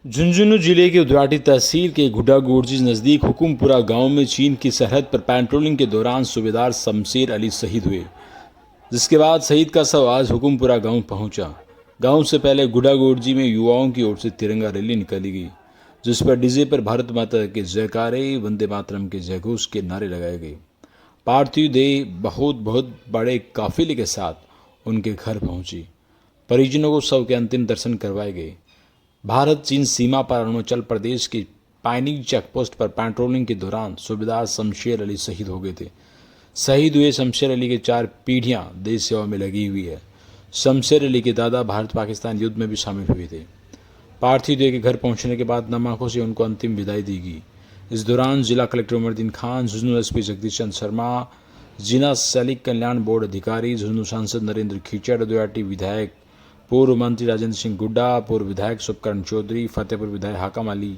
झुंझुनू जिले के उदराटी तहसील के घुड्डागोरजी नज़दीक हुकुमपुरा गांव में चीन की सरहद पर पेट्रोलिंग के दौरान सूबेदार शमशेर अली शहीद हुए, जिसके बाद शहीद का शव आज हुकुमपुरा गांव पहुंचा। गांव से पहले घुड्डागोरजी में युवाओं की ओर से तिरंगा रैली निकाली गई, जिस पर डीजे पर भारत माता के जयकारे, वंदे मातरम के जयघोष के नारे लगाए गए। पार्थिव देह बहुत बहुत बड़े काफिले के साथ उनके घर पहुंची। परिजनों को शव के अंतिम दर्शन करवाए गए। भारत चीन सीमा पर अरुणाचल प्रदेश के पाइनिंग चेकपोस्ट पर पेट्रोलिंग के दौरान सूबेदार शमशेर अली शहीद हो गए थे। शहीद हुए शमशेर अली के 4 पीढ़ियां देश सेवा में लगी हुई है। शमशेर अली के दादा भारत पाकिस्तान युद्ध में भी शामिल हुए थे। पार्थिव देह के घर पहुंचने के बाद नम आंखों से उनको अंतिम विदाई दी गई। इस दौरान जिला कलेक्टर उमरदीन खान, झुंझुनू एसपी जगदीश चंद्र शर्मा, जिला सैनिक कल्याण बोर्ड अधिकारी, झुंझुनू सांसद नरेंद्र खीचड़, दुयाटी विधायक पूर्व मंत्री राजेंद्र सिंह गुड्डा, पूर्व विधायक शुभकरण चौधरी, फतेहपुर विधायक हाकम अली,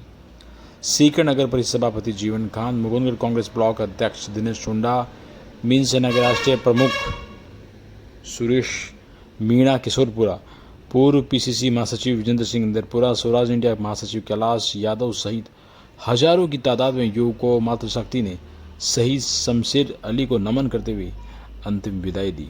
सीकर नगर परिषद सभापति जीवन खान, मुकुंदगढ़ कांग्रेस ब्लॉक अध्यक्ष दिनेश चुंडा, मीन सेना के राष्ट्रीय प्रमुख सुरेश मीणा किशोरपुरा, पूर्व पीसीसी महासचिव विजेंद्र सिंह इंदरपुरा, स्वराज इंडिया महासचिव कैलाश यादव सहित हजारों की तादाद में युवकों मातृशक्ति ने शहीद शमशेर अली को नमन करते हुए अंतिम विदाई दी।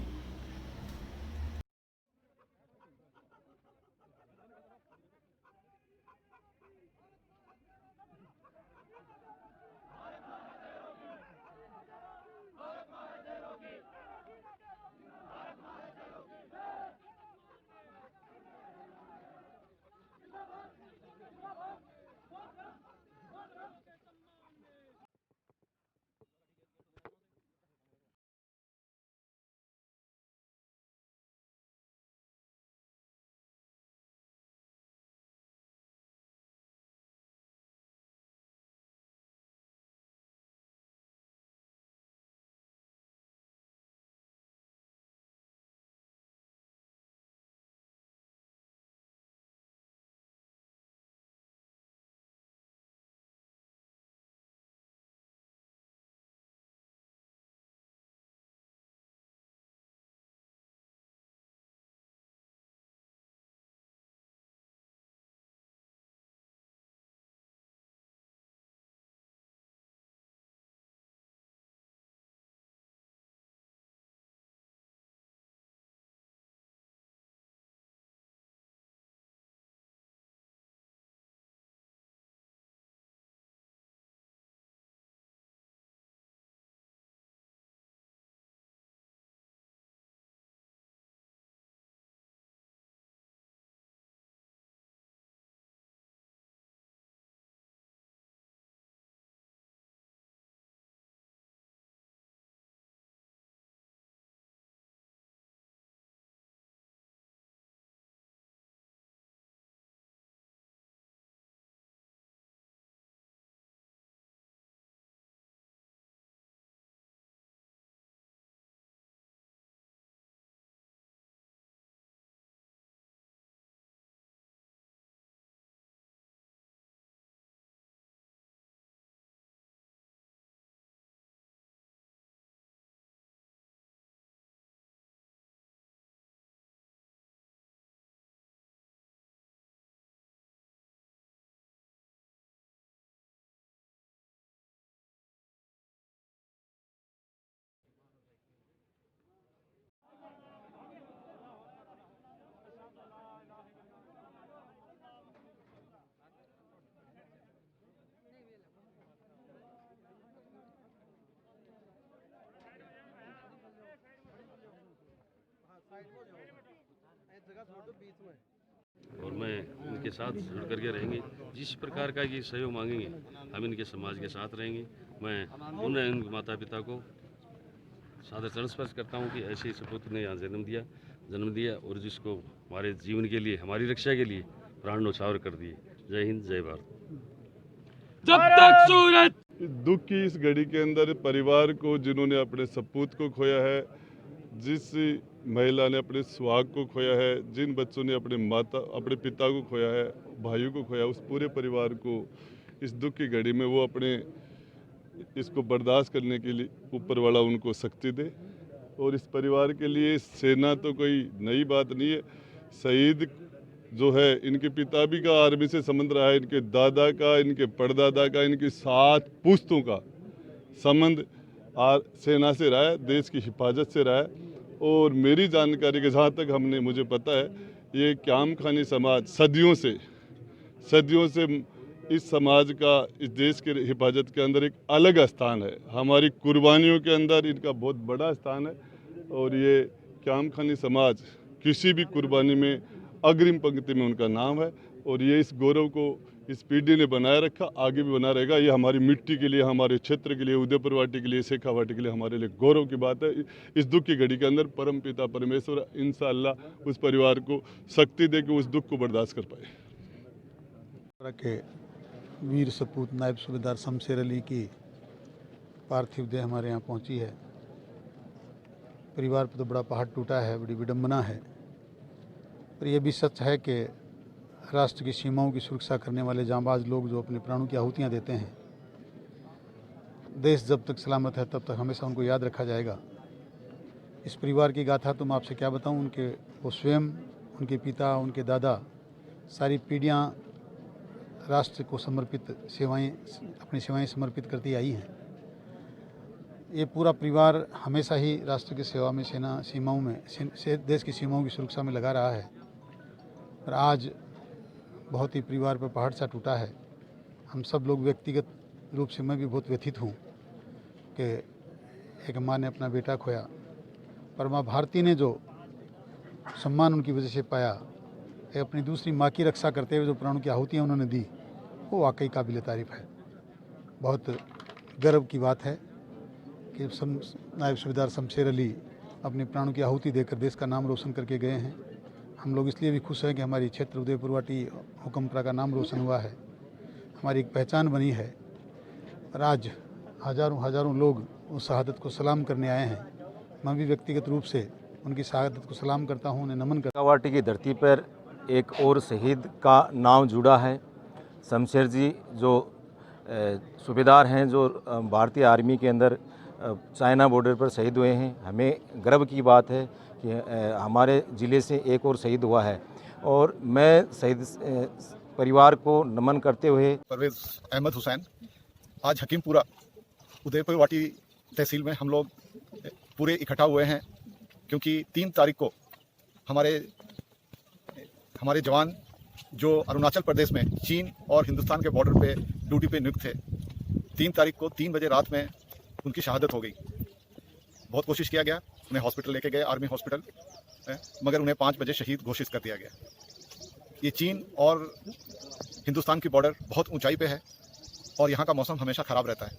और मैं इनके साथ जुड़ करके रहेंगे। जिस प्रकार का ये सहयोग मांगेंगे हम इनके समाज के साथ रहेंगे। मैं पुनः इन माता पिता को सादर चरण स्पर्श करता हूँ कि ऐसे सपूत ने यहाँ जन्म दिया और जिसको हमारे जीवन के लिए, हमारी रक्षा के लिए प्राण न्यौछावर कर दिए। जय हिंद, जय भारत। जब तक सूरज दुख की इस घड़ी के अंदर परिवार को, जिन्होंने अपने सपूत को खोया है, जिस महिला ने अपने सुहाग को खोया है, जिन बच्चों ने अपने पिता को खोया है, भाइयों को खोया, उस पूरे परिवार को इस दुख की घड़ी में वो अपने इसको बर्दाश्त करने के लिए ऊपर वाला उनको शक्ति दे। और इस परिवार के लिए सेना तो कोई नई बात नहीं है। शहीद जो है इनके पिता भी का आर्मी से संबंध रहा है, इनके दादा का, इनके परदादा का, इनकी 7 पुश्तों का संबंध सेना से रहा है, देश की हिफाजत से रहा है। और मेरी जानकारी के जहाँ तक मुझे पता है, ये क्याम खानी समाज सदियों से इस समाज का इस देश के हिफाजत के अंदर एक अलग स्थान है। हमारी कुर्बानियों के अंदर इनका बहुत बड़ा स्थान है और ये क्याम खानी समाज किसी भी कुर्बानी में अग्रिम पंक्ति में उनका नाम है और ये इस गौरव को इस पीढ़ी ने बनाए रखा, आगे भी बना रहेगा। ये हमारी मिट्टी के लिए, हमारे क्षेत्र के लिए, उदयपुर वाटी के लिए, शेखावाटी के लिए हमारे लिए गौरव की बात है। इस दुख की घड़ी के अंदर परम पिता परमेश्वर इंशाअल्लाह उस परिवार को शक्ति दे कि उस दुख को बर्दाश्त कर पाए। के वीर सपूत नायब सूबेदार शमशेर अली की पार्थिव देह हमारे यहाँ पहुँची है। परिवार पर तो बड़ा पहाड़ टूटा है, बड़ी विडंबना है, पर यह भी सच है कि राष्ट्र की सीमाओं की सुरक्षा करने वाले जांबाज लोग जो अपने प्राणों की आहुतियाँ देते हैं, देश जब तक सलामत है तब तक हमेशा उनको याद रखा जाएगा। इस परिवार की गाथा तो मैं आपसे क्या बताऊं, उनके वो स्वयं, उनके पिता, उनके दादा, सारी पीढ़ियाँ राष्ट्र को समर्पित अपनी सेवाएं समर्पित करती आई हैं। ये पूरा परिवार हमेशा ही राष्ट्र की सेवा में, सेना सीमाओं में, देश की सीमाओं की सुरक्षा में लगा रहा है, पर आज बहुत ही परिवार पर पहाड़ सा टूटा है। हम सब लोग व्यक्तिगत रूप से, मैं भी बहुत व्यथित हूँ कि एक माँ ने अपना बेटा खोया, पर माँ भारती ने जो सम्मान उनकी वजह से पाया, अपनी दूसरी माँ की रक्षा करते हुए जो प्राणों की आहुतियाँ उन्होंने दी, वो वाकई काबिल तारीफ़ है। बहुत गर्व की बात है कि नायब सूबेदार शमशेर अली अपने प्राणों की आहुति देकर देश का नाम रोशन करके गए हैं। हम लोग इसलिए भी खुश हैं कि हमारी क्षेत्र उदयपुर वाटी हुक्मपुरा का नाम रोशन हुआ है, हमारी एक पहचान बनी है। और आज हज़ारों लोग उस शहादत को सलाम करने आए हैं। मैं भी व्यक्तिगत रूप से उनकी शहादत को सलाम करता हूँ, उन्हें नमन करता हूँ। वाटी की धरती पर एक और शहीद का नाम जुड़ा है। शमशेर जी जो सूबेदार हैं, जो भारतीय आर्मी के अंदर चाइना बॉर्डर पर शहीद हुए हैं। हमें गर्व की बात है कि हमारे ज़िले से एक और शहीद हुआ है और मैं शहीद परिवार को नमन करते हुए परवेज़ अहमद हुसैन, आज हकीमपुरा उदयपुर वाटी तहसील में हम लोग पूरे इकट्ठा हुए हैं क्योंकि 3 तारीख को हमारे जवान जो अरुणाचल प्रदेश में चीन और हिंदुस्तान के बॉर्डर पे ड्यूटी पे नियुक्त थे, 3 तारीख को 3 बजे रात में उनकी शहादत हो गई। बहुत कोशिश किया गया, उन्हें हॉस्पिटल लेके गए, आर्मी हॉस्पिटल, मगर उन्हें 5 बजे शहीद घोषित कर दिया गया। ये चीन और हिंदुस्तान की बॉर्डर बहुत ऊंचाई पे है और यहाँ का मौसम हमेशा ख़राब रहता है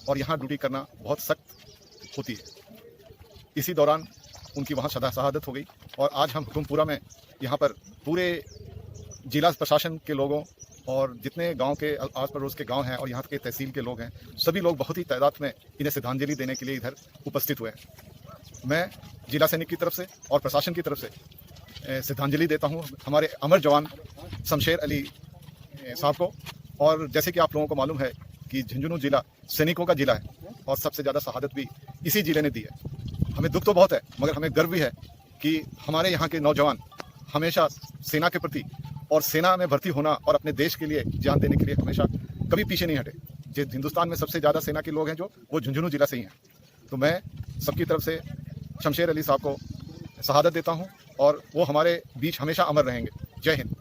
और यहाँ ड्यूटी करना बहुत सख्त होती है। इसी दौरान उनकी वहाँ शहादत हो गई और आज हम हुक्मपुरा में यहाँ पर पूरे जिला प्रशासन के लोगों और जितने गांव के आस पड़ोस के गांव हैं और यहाँ के तहसील के लोग हैं, सभी लोग बहुत ही तादाद में इन्हें श्रद्धांजलि देने के लिए इधर उपस्थित हुए हैं। मैं जिला सैनिक की तरफ से और प्रशासन की तरफ से श्रद्धांजलि देता हूँ हमारे अमर जवान शमशेर अली साहब को। और जैसे कि आप लोगों को मालूम है कि झुंझुनू जिला सैनिकों का जिला है और सबसे ज़्यादा शहादत भी इसी जिले ने दी है। हमें दुख तो बहुत है, मगर हमें गर्व भी है कि हमारे यहाँ के नौजवान हमेशा सेना के प्रति और सेना में भर्ती होना और अपने देश के लिए जान देने के लिए हमेशा कभी पीछे नहीं हटे। जो हिंदुस्तान में सबसे ज़्यादा सेना के लोग हैं जो वो झुंझुनू जिला से ही हैं। तो मैं सबकी तरफ से शमशेर अली साहब को शहादत देता हूँ और वो हमारे बीच हमेशा अमर रहेंगे। जय हिंद।